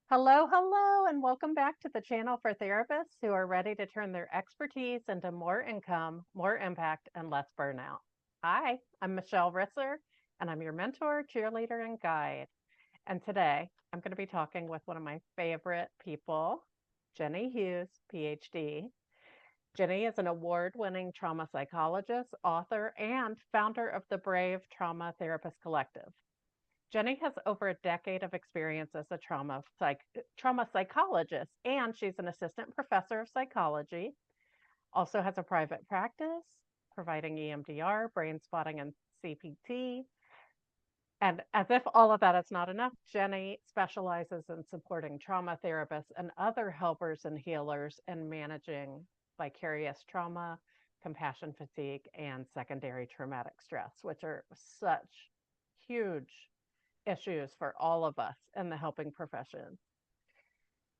Hello, hello, and welcome back to the channel for therapists who are ready to turn their expertise into more income, more impact, and less burnout. Hi, I'm Michelle Risser, and I'm your mentor, cheerleader, and guide. And today I'm going to be talking with one of my favorite people, Jenny Hughes, PhD. Jenny is an award-winning trauma psychologist, author, and founder of the Brave Trauma Therapist Collective. Jenny has over a decade of experience as a trauma psychologist, and she's an assistant professor of psychology. Also has a private practice providing EMDR, brain spotting, and CPT. And as if all of that is not enough, Jenny specializes in supporting trauma therapists and other helpers and healers in managing vicarious trauma, compassion fatigue, and secondary traumatic stress, which are such huge issues for all of us in the helping profession.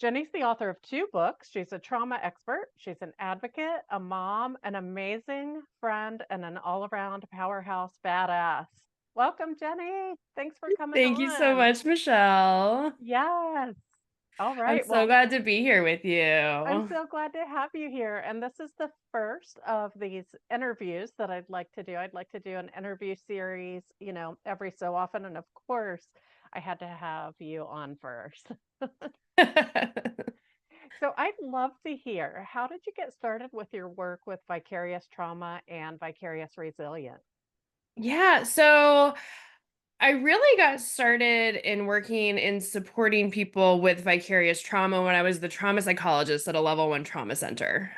Jenny's the author of two books. She's a trauma expert, she's an advocate, a mom, an amazing friend, and an all around powerhouse badass. Welcome, Jenny. Thanks for coming Thank you so on. much, Michelle. Yes. All I'm right. so Well, glad to be here with I'm you. so glad to have you here. And this is the first of these interviews that I'd like to do. I'd like to do an interview series, every so often. And of course, I had to have you on first. So I'd love to hear, how did you get started with your work with vicarious trauma and vicarious resilience? Yeah, so I really got started in working in supporting people with vicarious trauma when I was the trauma psychologist at a level one trauma center.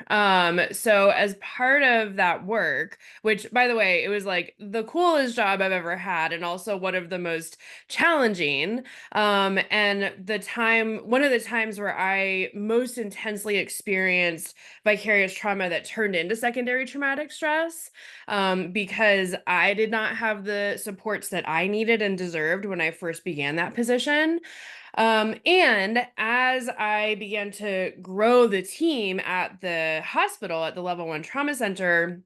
So as part of that work, which by the way, it was like the coolest job I've ever had, and also one of the most challenging. And one of the times where I most intensely experienced vicarious trauma that turned into secondary traumatic stress, because I did not have the supports that I needed and deserved when I first began that position. And as I began to grow the team at the hospital, at the level one trauma center,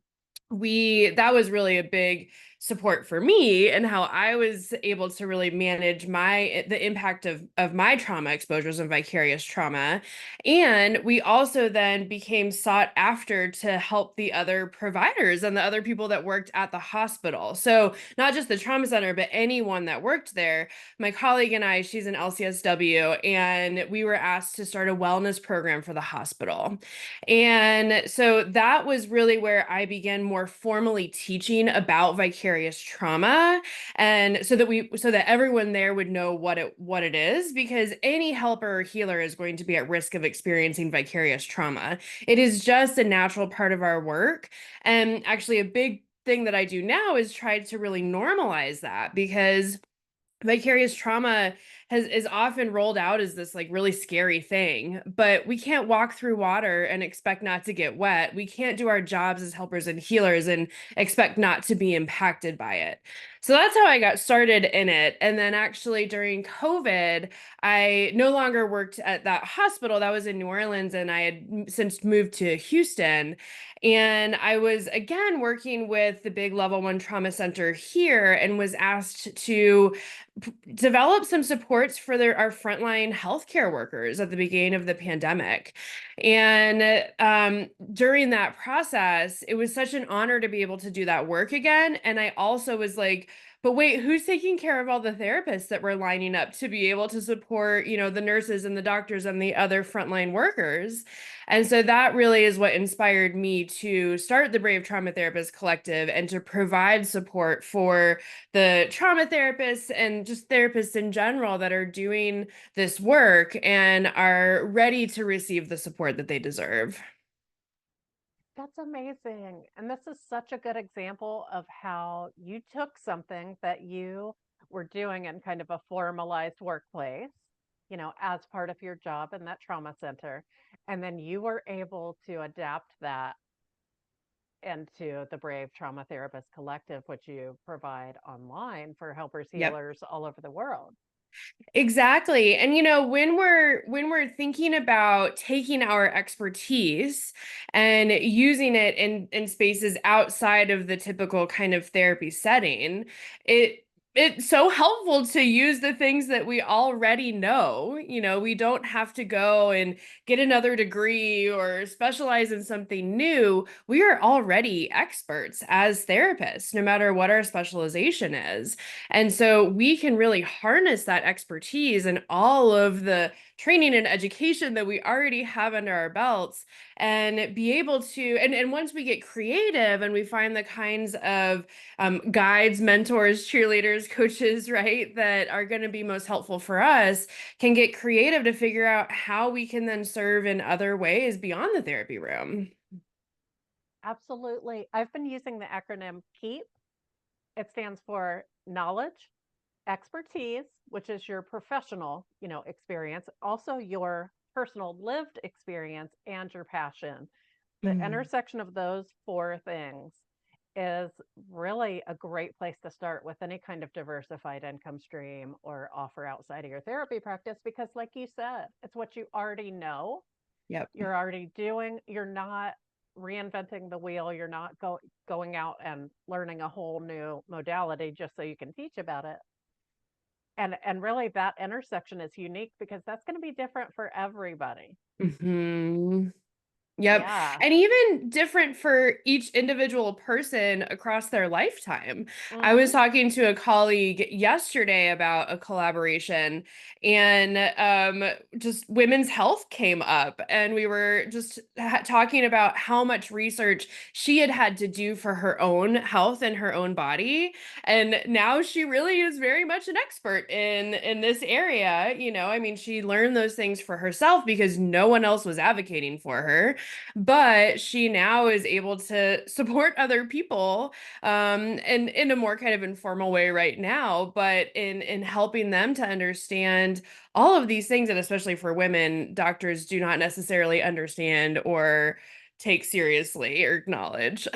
that was really a big support for me and how I was able to really manage the impact of my trauma exposures and vicarious trauma. And we also then became sought after to help the other providers and the other people that worked at the hospital. So not just the trauma center, but anyone that worked there. My colleague and I, she's an LCSW, and we were asked to start a wellness program for the hospital. And so that was really where I began more formally teaching about vicarious trauma, and so that everyone there would know what it is, because any helper or healer is going to be at risk of experiencing vicarious trauma. It is just a natural part of our work. And actually a big thing that I do now is try to really normalize that, because vicarious trauma is often rolled out as this like really scary thing, but we can't walk through water and expect not to get wet. We can't do our jobs as helpers and healers and expect not to be impacted by it. So that's how I got started in it. And then actually during COVID, I no longer worked at that hospital. That was in New Orleans, and I had since moved to Houston. And I was again working with the big level one trauma center here, and was asked to develop some supports for our frontline healthcare workers at the beginning of the pandemic. And during that process, it was such an honor to be able to do that work again. And I also was like, but wait, who's taking care of all the therapists that were lining up to be able to support, the nurses and the doctors and the other frontline workers? And so that really is what inspired me to start the Brave Trauma Therapist Collective and to provide support for the trauma therapists and just therapists in general that are doing this work and are ready to receive the support that they deserve. That's amazing. And this is such a good example of how you took something that you were doing in kind of a formalized workplace, as part of your job in that trauma center. And then you were able to adapt that into the Brave Trauma Therapist Collective, which you provide online for helpers, Yep. healers all over the world. Exactly. And when we're thinking about taking our expertise and using it in spaces outside of the typical kind of therapy setting, it it's so helpful to use the things that we already know. We don't have to go and get another degree or specialize in something new. We are already experts as therapists, no matter what our specialization is. And so we can really harness that expertise and all of the training and education that we already have under our belts and be able to, and once we get creative and we find the kinds of guides, mentors, cheerleaders, coaches, right, that are going to be most helpful for us, can get creative to figure out how we can then serve in other ways beyond the therapy room. Absolutely. I've been using the acronym KEEP. It stands for knowledge, expertise, which is your professional, experience, also your personal lived experience and your passion. The Mm. intersection of those four things is really a great place to start with any kind of diversified income stream or offer outside of your therapy practice because, like you said, it's what you already know. Yep. You're already doing, you're not reinventing the wheel, you're not going out and learning a whole new modality just so you can teach about it. And really that intersection is unique because that's going to be different for everybody. Hmm. Yep. Yeah. And even different for each individual person across their lifetime. I was Mhm. talking to a colleague yesterday about a collaboration, and just women's health came up. And we were just talking about how much research she had to do for her own health and her own body. And now she really is very much an expert in this area. I mean, she learned those things for herself because no one else was advocating for her, but she now is able to support other people, and in a more kind of informal way right now, but in helping them to understand all of these things, and especially for women, doctors do not necessarily understand or take seriously or acknowledge.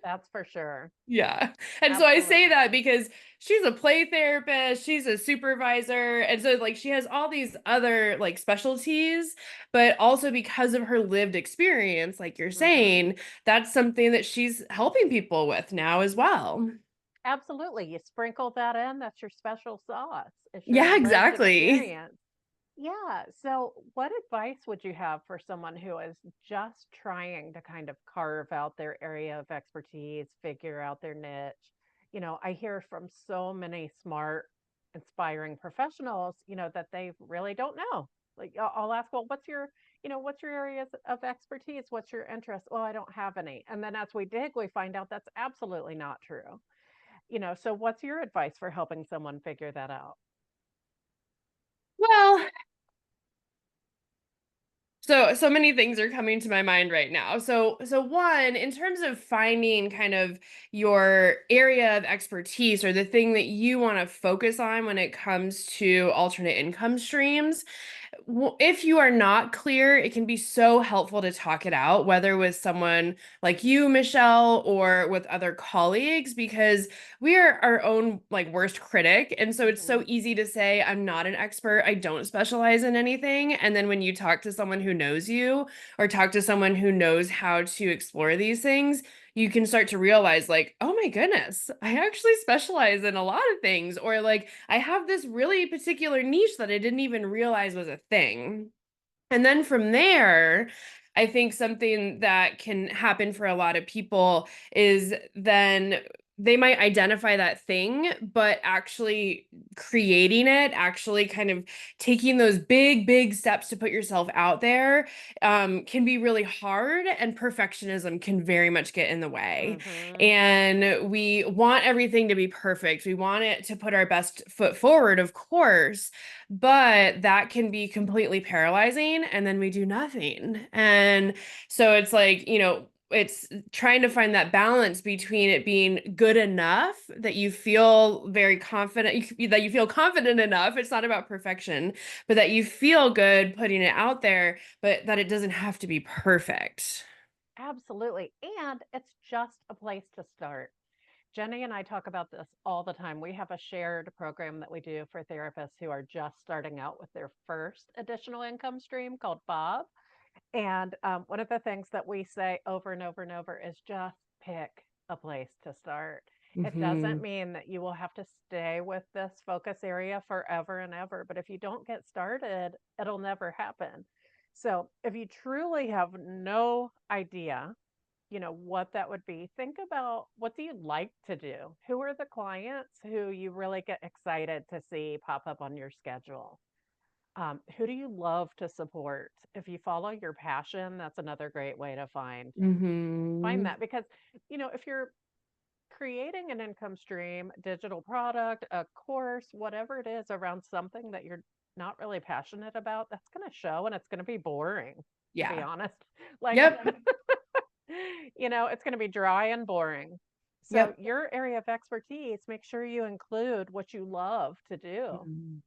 That's for sure. Yeah. And so I say Absolutely. that because she's a play therapist, she's a supervisor, and so like she has all these other like specialties, but also because of her lived experience, like you're Mhm. saying, that's something that she's helping people with now as well. Absolutely. You sprinkle that in, that's your special sauce. It's your Yeah, lived exactly. experience. Yeah. So, what advice would you have for someone who is just trying to kind of carve out their area of expertise, figure out their niche? I hear from so many smart, inspiring professionals, that they really don't know. Like, I'll ask, well, what's your areas of expertise? What's your interest? Well, I don't have any. And then as we dig, we find out that's absolutely not true. So what's your advice for helping someone figure that out? Well, so many things are coming to my mind right now. So one, in terms of finding kind of your area of expertise or the thing that you want to focus on when it comes to alternate income streams, if you are not clear, it can be so helpful to talk it out, whether with someone like you, Michelle, or with other colleagues, because we are our own like worst critic. And so it's so Mhm. easy to say, I'm not an expert, I don't specialize in anything. And then when you talk to someone who knows you or talk to someone who knows how to explore these things, you can start to realize like, oh my goodness, I actually specialize in a lot of things, or like I have this really particular niche that I didn't even realize was a thing. And then from there, I think something that can happen for a lot of people is then they might identify that thing, but actually creating it, actually kind of taking those big, big steps to put yourself out there, can be really hard, and perfectionism can very much get in the way. Mhm. And we want everything to be perfect. We want it to put our best foot forward, of course, but that can be completely paralyzing, and then we do nothing. And so it's like, it's trying to find that balance between it being good enough that you feel very confident, that you feel confident enough. It's not about perfection, but that you feel good putting it out there, but that it doesn't have to be perfect. Absolutely. And it's just a place to start. Jenny and I talk about this all the time. We have a shared program that we do for therapists who are just starting out with their first additional income stream called Bob. And one of the things that we say over and over and over is just pick a place to start. It doesn't Hmm. mean that you will have to stay with this focus area forever and ever, but if you don't get started, it'll never happen. So if you truly have no idea, what that would be, think about what do you like to do? Who are the clients who you really get excited to see pop up on your schedule? Who do you love to support? If you follow your passion, that's another great way to find Hmm. that because if you're creating an income stream, digital product, a course, whatever it is around something that you're not really passionate about, that's going to show and it's going to be boring, to be Yeah. honest. Like, Yep. it's going to be dry and boring. So, Yep. your area of expertise, make sure you include what you love to do. Mhm.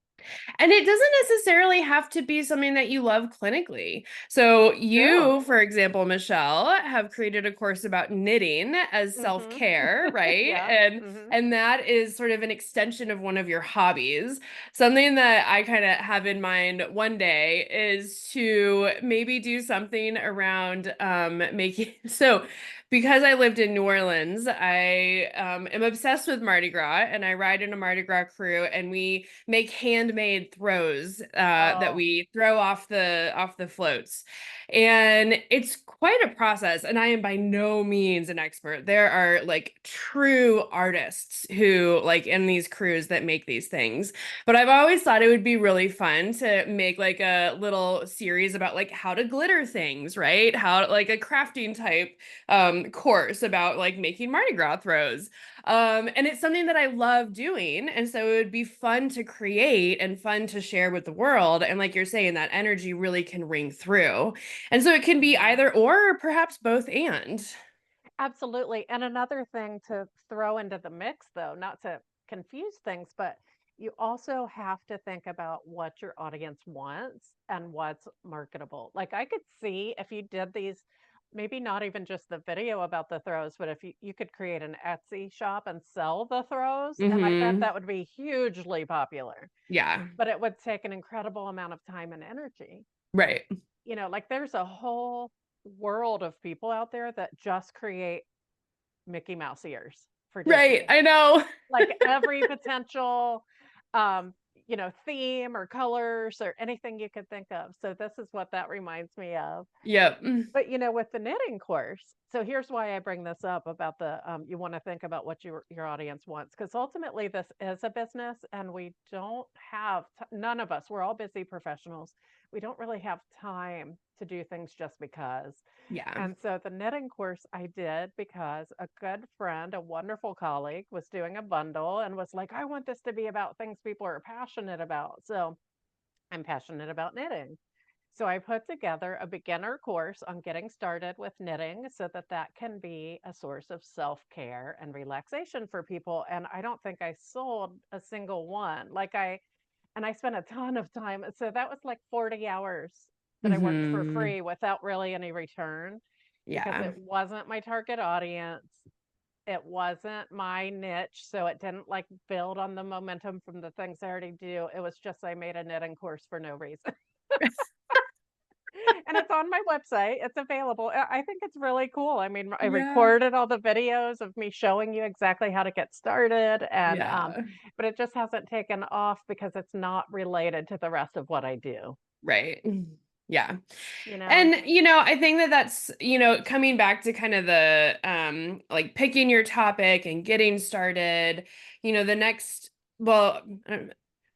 And it doesn't necessarily have to be something that you love clinically. So, True. you, for example, Michelle, have created a course about knitting as Mhm. self-care, right? Yeah. And Mhm. and that is sort of an extension of one of your hobbies. Something that I kind of have in mind one day is to maybe do something around making so because I lived in New Orleans, I am obsessed with Mardi Gras and I ride in a Mardi Gras crew and we make handmade throws that Oh, we throw off the floats. And it's quite a process. And I am by no means an expert. There are like true artists who like in these crews that make these things. But I've always thought it would be really fun to make like a little series about like how to glitter things, right? How like a crafting type course about like making Mardi Gras throws. And it's something that I love doing. And so it would be fun to create and fun to share with the world. And like you're saying, that energy really can ring through. And so it can be mhm. either or perhaps both and. Absolutely. And another thing to throw into the mix, though, not to confuse things, but you also have to think about what your audience wants and what's marketable. Like I could see if you did these, maybe not even just the video about the throws, but if you could create an Etsy shop and sell the throws, and I bet Hmm. that would be hugely popular, Yeah. but it would take an incredible amount of time and energy. Right. Like there's a whole world of people out there that just create Mickey Mouse ears for Right. Disney. I know. Like every potential theme or colors or anything you could think of. So this is what that reminds me of. Yep. But with the knitting course, so here's why I bring this up about the you want to think about what your audience wants because ultimately this is a business and we don't have none of us, we're all busy professionals. We don't really have time to do things just because. Yeah. And so the knitting course I did because a good friend, a wonderful colleague, was doing a bundle and was like, I want this to be about things people are passionate about. So I'm passionate about knitting. So I put together a beginner course on getting started with knitting so that that can be a source of self-care and relaxation for people. And I don't think I sold a single one. And I spent a ton of time. So that was like 40 hours that I worked for Hmm. free without really any return because Yeah. it wasn't my target audience. It wasn't my niche. So it didn't like build on the momentum from the things I already do. It was just I made a knitting course for no reason. And it's on my website. It's available. I think it's really cool. I mean, I Yeah. recorded all the videos of me showing you exactly how to get started, and Yeah. but it just hasn't taken off because it's not related to the rest of what I do. Right. Yeah. You know. And I think that that's, coming back to kind of the like picking your topic and getting started, the next well,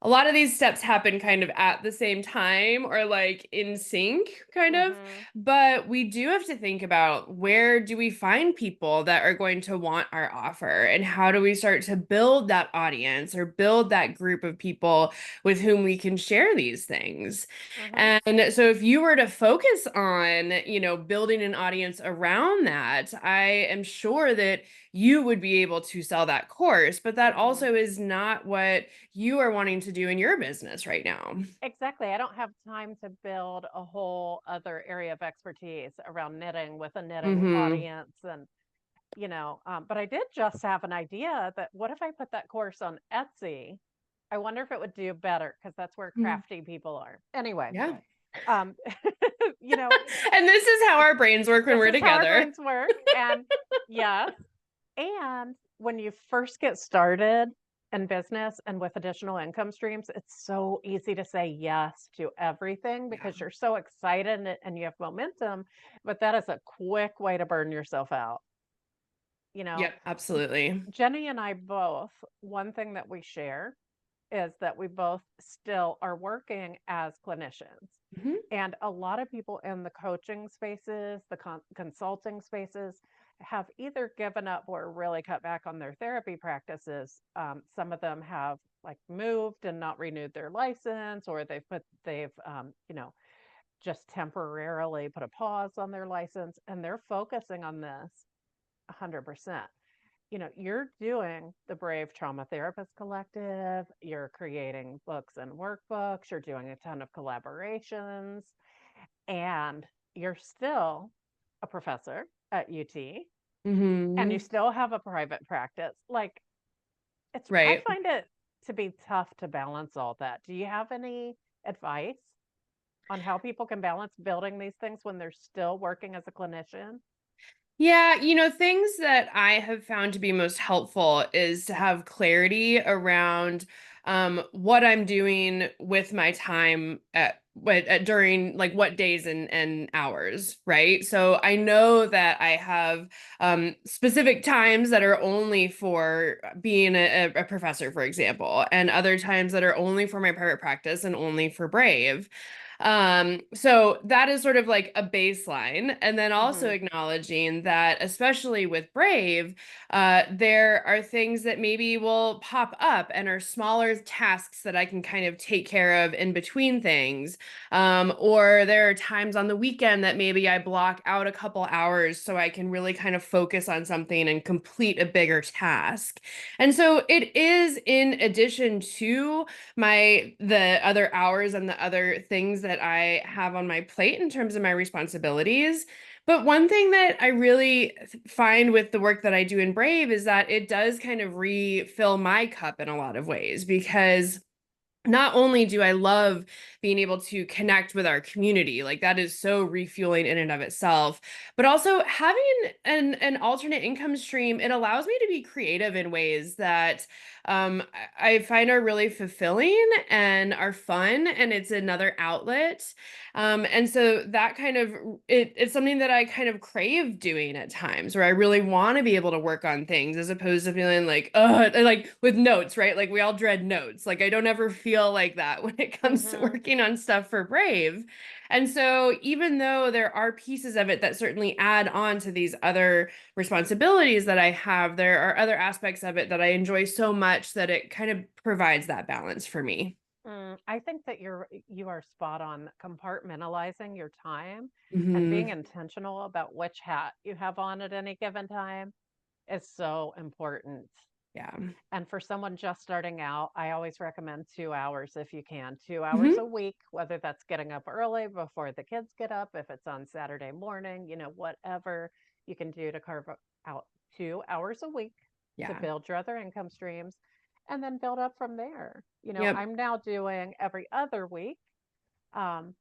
a lot of these steps happen kind of at the same time or like in sync kind of, Hmm. but we do have to think about where do we find people that are going to want our offer and how do we start to build that audience or build that group of people with whom we can share these things. Hmm. And so if you were to focus on, building an audience around that, I am sure that you would be able to sell that course, but that Hmm. also is not what you are wanting to do in your business right now. Exactly. I don't have time to build a whole other area of expertise around knitting with a knitting Hmm. audience and but I did just have an idea that what if I put that course on Etsy? I wonder if it would do better because that's where crafty people are. Anyway, Yeah. um, you know, And this is how our brains work when this we're is how our together. brains work. And yes, and when you first get started in business and with additional income streams, it's so easy to say yes to everything Yeah. because you're so excited and you have momentum, but that is a quick way to burn yourself out. You know, Yep, absolutely. Jenny and I both, one thing that we share is that we both still are working as clinicians. Mhm. And a lot of people in the coaching spaces, the consulting spaces, have either given up or really cut back on their therapy practices. Some of them have like moved and not renewed their license, or they've just temporarily put a pause on their license, and they're focusing on this 100%. You're doing the Brave Trauma Therapist Collective, you're creating books and workbooks, you're doing a ton of collaborations, and you're still a professor at UT, and you Mhm. still have a private practice. Like, I Right. find it to be tough to balance all that. Do you have any advice on how people can balance building these things when they're still working as a clinician? Yeah, things that I have found to be most helpful is to have clarity around what I'm doing with my time during like what days and hours, right? So I know that I have specific times that are only for being a professor, for example, and other times that are only for my private practice and only for Brave. So that is sort of like a baseline. And then also Hmm. acknowledging that, especially with Brave, there are things that maybe will pop up and are smaller tasks that I can kind of take care of in between things. Or there are times on the weekend that maybe I block out a couple hours so I can really kind of focus on something and complete a bigger task. And so it is in addition to the other hours and the other things that I have on my plate in terms of my responsibilities. But one thing that I really find with the work that I do in Brave is that it does kind of refill my cup in a lot of ways because not only do I love being able to connect with our community, like that is so refueling in and of itself, but also having an alternate income stream, it allows me to be creative in ways that I find are really fulfilling and are fun, and it's another outlet. And so that kind of it's something that I kind of crave doing at times where I really want to be able to work on things as opposed to feeling like with notes, right? Like we all dread notes. Like I don't ever feel like that when it comes to Hmm. working on stuff for Brave. And so even though there are pieces of it that certainly add on to these other responsibilities that I have, there are other aspects of it that I enjoy so much that it kind of provides that balance for me. I think that you are spot on. Compartmentalizing your time and being Hmm. intentional about which hat you have on at any given time is so important. Yeah. And for someone just starting out, I always recommend 2 hours if you can, 2 hours Hmm. a week, whether that's getting up early before the kids get up, if it's on Saturday morning, whatever you can do to carve out 2 hours a week to Yeah. build your other income streams and then build up from there. Yep. I'm now doing every other week. Um,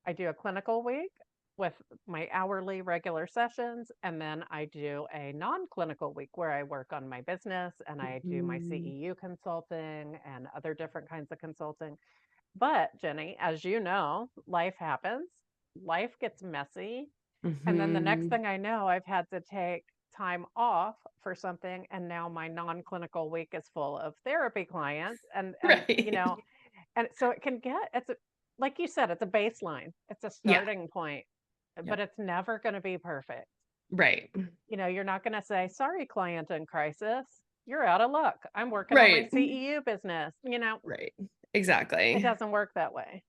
I do a clinical week with my hourly regular sessions, and then I do a non-clinical week where I work on my business and I do my Mhm. CEU consulting and other different kinds of consulting. But Jenny, as you know, life happens, life gets messy, and then the next Mhm. thing I know, I've had to take time off for something, and now my non-clinical week is full of therapy clients, and Right. and so it can get like you said, it's a baseline. It's a Yeah. starting point, but Yep. it's never going to be perfect. Right. You're not going to say, "Sorry, client in crisis, you're out of luck. I'm working on my Right. CEU business." Right. It Exactly. doesn't work that way.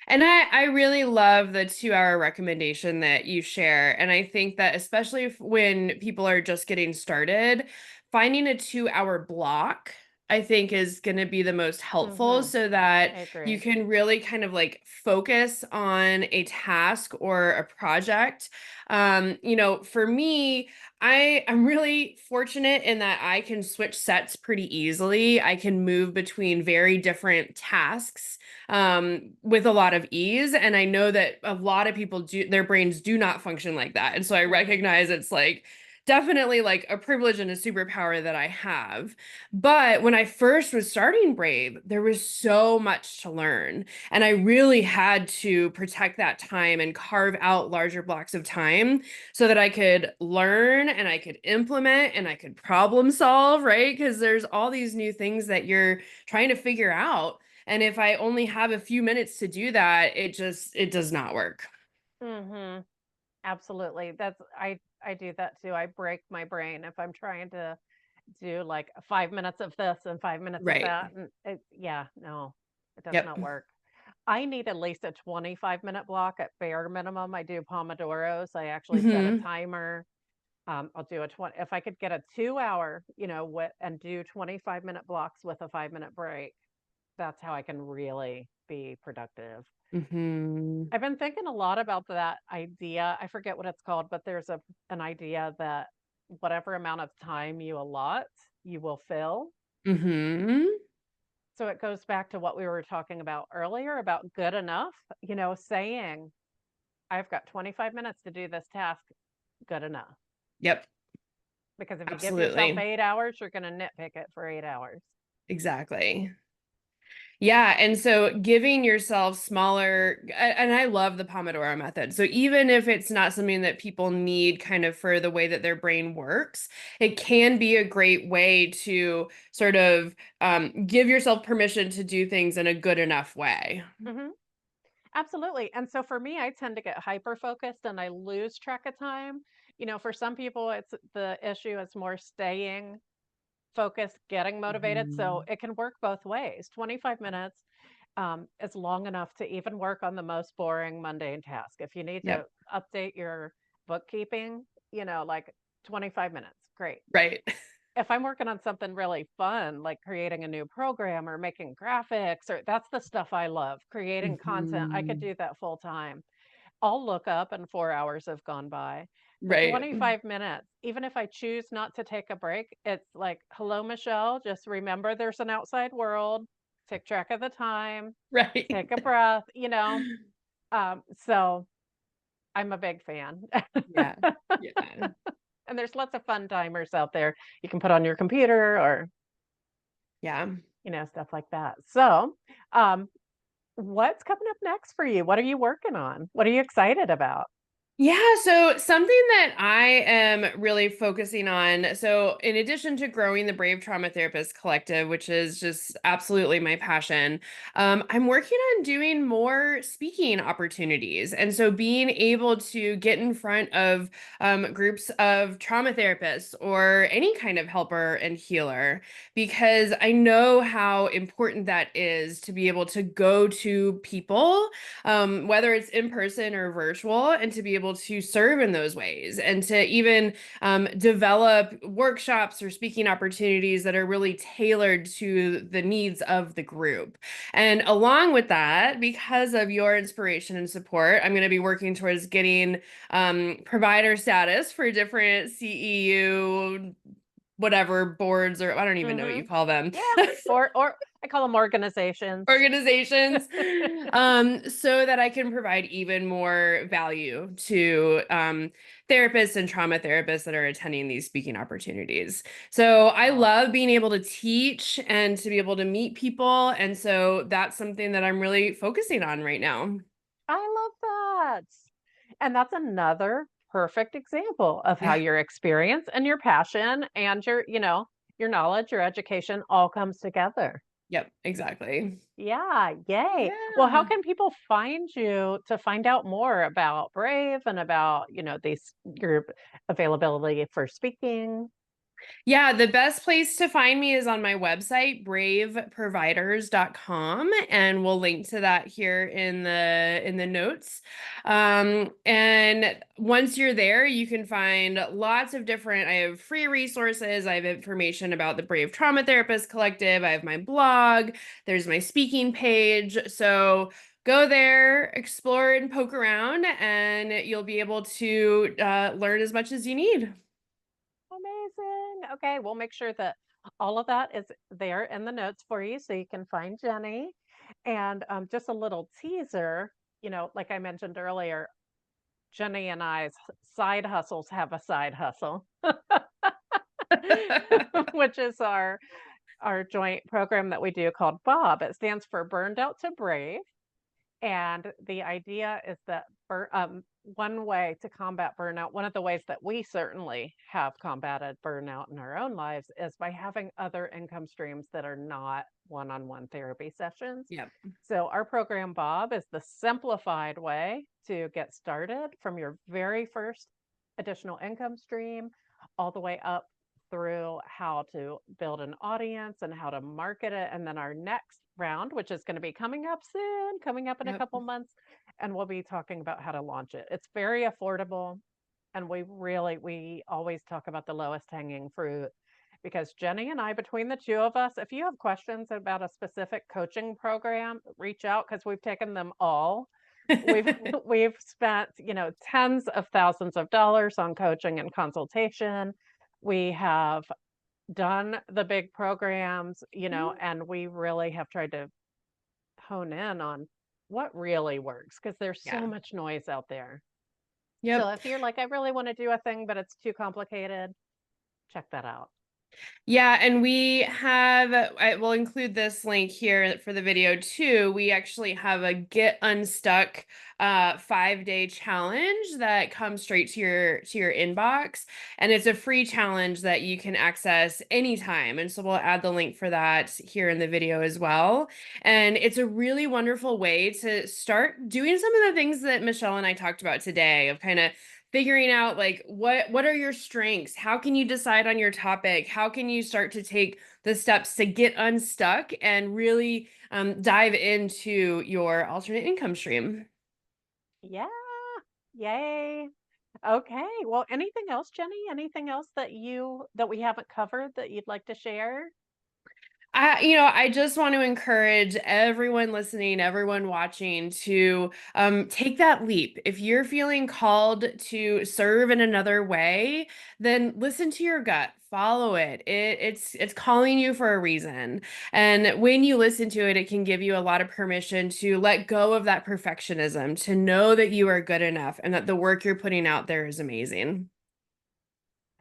And I really love the 2 hour recommendation that you share. And I think that especially when people are just getting started, finding a 2 hour block, I think is going to be the most helpful Mhm. so that I you agree. can really kind of like focus on a task or a project. For me, I'm really fortunate in that I can switch sets pretty easily. I can move between very different tasks with a lot of ease. And I know that a lot of people their brains do not function like that. And so I Mhm. recognize it's like definitely like a privilege and a superpower that I have. But when I first was starting Brave, there was so much to learn. And I really had to protect that time and carve out larger blocks of time so that I could learn and I could implement and I could problem solve, right? Because there's all these new things that you're trying to figure out. And if I only have a few minutes to do that, it does not work. Mhm. Absolutely. I do that too. I break my brain if I'm trying to do like 5 minutes of this and 5 minutes of Right. that, and yeah, no, it does Yep. not work. I need at least a 25-minute block at bare minimum. I do Pomodoros. I actually set a Hmm. timer. I'll do a 20 if I could get a 2 hour, and do 25-minute blocks with a 5-minute break, that's how I can really be productive. Hmm. I've been thinking a lot about that idea. I forget what it's called, but there's an idea that whatever amount of time you allot, you will fill. Hmm. So it goes back to what we were talking about earlier about good enough, saying, I've got 25 minutes to do this task, good enough. Yep. Because if you give yourself Absolutely. 8 hours, you're going to nitpick it for 8 hours. Exactly. Yeah, and so giving yourself smaller, and I love the Pomodoro method. So even if it's not something that people need kind of for the way that their brain works, it can be a great way to sort of give yourself permission to do things in a good enough way. Hmm. Absolutely. And so for me, I tend to get hyper focused and I lose track of time. For some people, it's the issue is more staying focused, getting motivated. So Mhm. it can work both ways. 25 minutes is long enough to even work on the most boring, mundane task. If you need to Yep. update your bookkeeping, like 25 minutes, great. Right. If I'm working on something really fun, like creating a new program or making graphics, or that's the stuff I love, creating content, I could Mhm. do that full time. I'll look up and 4 hours have gone by. The Right. 25 minutes, even if I choose not to take a break, it's like, hello, Michelle, just remember there's an outside world, take track of the time, Right. take a breath, So I'm a big fan. Yeah. Yeah. And there's lots of fun timers out there you can put on your computer or, Yeah. stuff like that. So, um, what's coming up next for you? What are you working on? What are you excited about? Yeah, so something that I am really focusing on. So, in addition to growing the Brave Trauma Therapist Collective, which is just absolutely my passion, I'm working on doing more speaking opportunities. And so, being able to get in front of groups of trauma therapists or any kind of helper and healer, because I know how important that is to be able to go to people whether it's in person or virtual, and to be able to serve in those ways and to even develop workshops or speaking opportunities that are really tailored to the needs of the group. And along with that, because of your inspiration and support, I'm going to be working towards getting provider status for different CEU whatever boards, or I don't even know what Mhm. you call them. Yeah, or I call them organizations. Organizations, so that I can provide even more value to therapists and trauma therapists that are attending these speaking opportunities. So I Oh, love being able to teach and to be able to meet people. And so that's something that I'm really focusing on right now. I love that. And that's another perfect example of how Yeah. your experience and your passion and your knowledge, your education all comes together. Yep, exactly. Yeah, yay. Well, how Yeah. can people find you to find out more about Brave and about, these your availability for speaking? Yeah, the best place to find me is on my website, braveproviders.com, and we'll link to that here in the notes. And once you're there, you can find lots of different, I have free resources, I have information about the Brave Trauma Therapist Collective, I have my blog, there's my speaking page. So go there, explore and poke around, and you'll be able to learn as much as you need. Amazing. Okay, we'll make sure that all of that is there in the notes for you so you can find Jenny. And just a little teaser, like I mentioned earlier, Jenny and I's side hustles have a side hustle, which is our joint program that we do called Bob. It stands for Burned Out to Brave. And the idea is that one way to combat burnout, one of the ways that we certainly have combated burnout in our own lives is by having other income streams that are not one-on-one therapy sessions. Yep. So our program, Bob, is the simplified way to get started from your very first additional income stream all the way up through how to build an audience and how to market it. And then our next round, which is going to be coming up soon, coming up in a Yep. couple months, and we'll be talking about how to launch it. It's very affordable. And we always talk about the lowest hanging fruit because Jenny and I, between the two of us, if you have questions about a specific coaching program, reach out because we've taken them all. We've spent, tens of thousands of dollars on coaching and consultation. We have done the big programs, and we really have tried to hone in on what really works because there's so Yeah. much noise out there. So Yep. if you're like, I really want to do a thing, but it's too complicated, check that out. Yeah, and I will include this link here for the video too. We actually have a Get Unstuck 5-day challenge that comes straight to your inbox. And it's a free challenge that you can access anytime. And so we'll add the link for that here in the video as well. And it's a really wonderful way to start doing some of the things that Michelle and I talked about today of kind of figuring out like what are your strengths, how can you decide on your topic, how can you start to take the steps to get unstuck and really dive into your alternate income stream. Yeah. Yay. Okay. Well, anything else, Jenny? Anything else that we haven't covered that you'd like to share? I just want to encourage everyone listening, everyone watching to take that leap. If you're feeling called to serve in another way, then listen to your gut, follow it. It's calling you for a reason. And when you listen to it, it can give you a lot of permission to let go of that perfectionism, to know that you are good enough and that the work you're putting out there is amazing.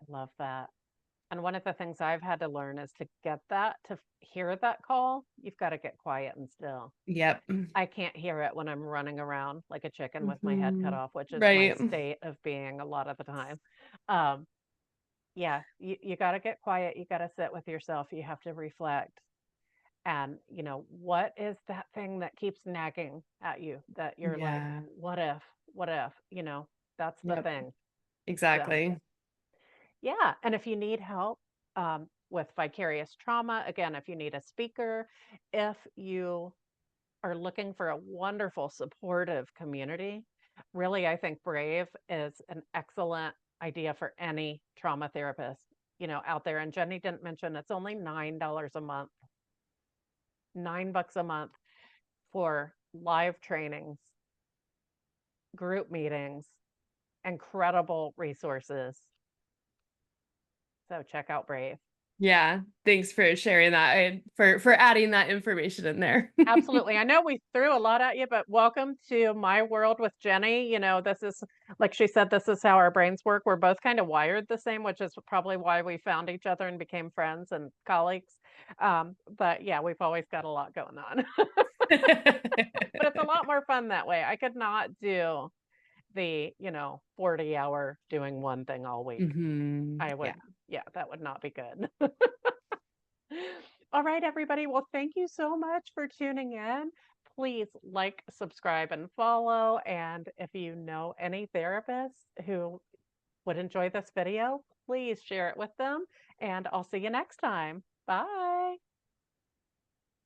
I love that. And one of the things I've had to learn is to hear that call, you've got to get quiet and still. Yep. I can't hear it when I'm running around like a chicken with my head cut Mhm. off, which is my Right. state of being a lot of the time. Um, yeah, you got to get quiet. You got to sit with yourself. You have to reflect. And, what is that thing that keeps nagging at you that you're like, Yeah. what if, that's the Yep. thing. So, Exactly. yeah. And if you need help with vicarious trauma, again, if you need a speaker, if you are looking for a wonderful, supportive community, really, I think Brave is an excellent idea for any trauma therapist, out there. And Jenny didn't mention it's only $9 a month, $9 a month for live trainings, group meetings, incredible resources. So check out Brave. Yeah, thanks for sharing that and for adding that information in there. Absolutely. I know we threw a lot at you, but welcome to my world with Jenny. This is, like she said, this is how our brains work. We're both kind of wired the same, which is probably why we found each other and became friends and colleagues. But yeah, we've always got a lot going on. But it's a lot more fun that way. I could not do the 40-hour doing one thing all week. I Yeah. would, yeah, that would not be good. All right, everybody. Well, thank you so much for tuning in. Please like, subscribe, and follow. And if you know any therapists who would enjoy this video, please share it with them. And I'll see you next time. Bye.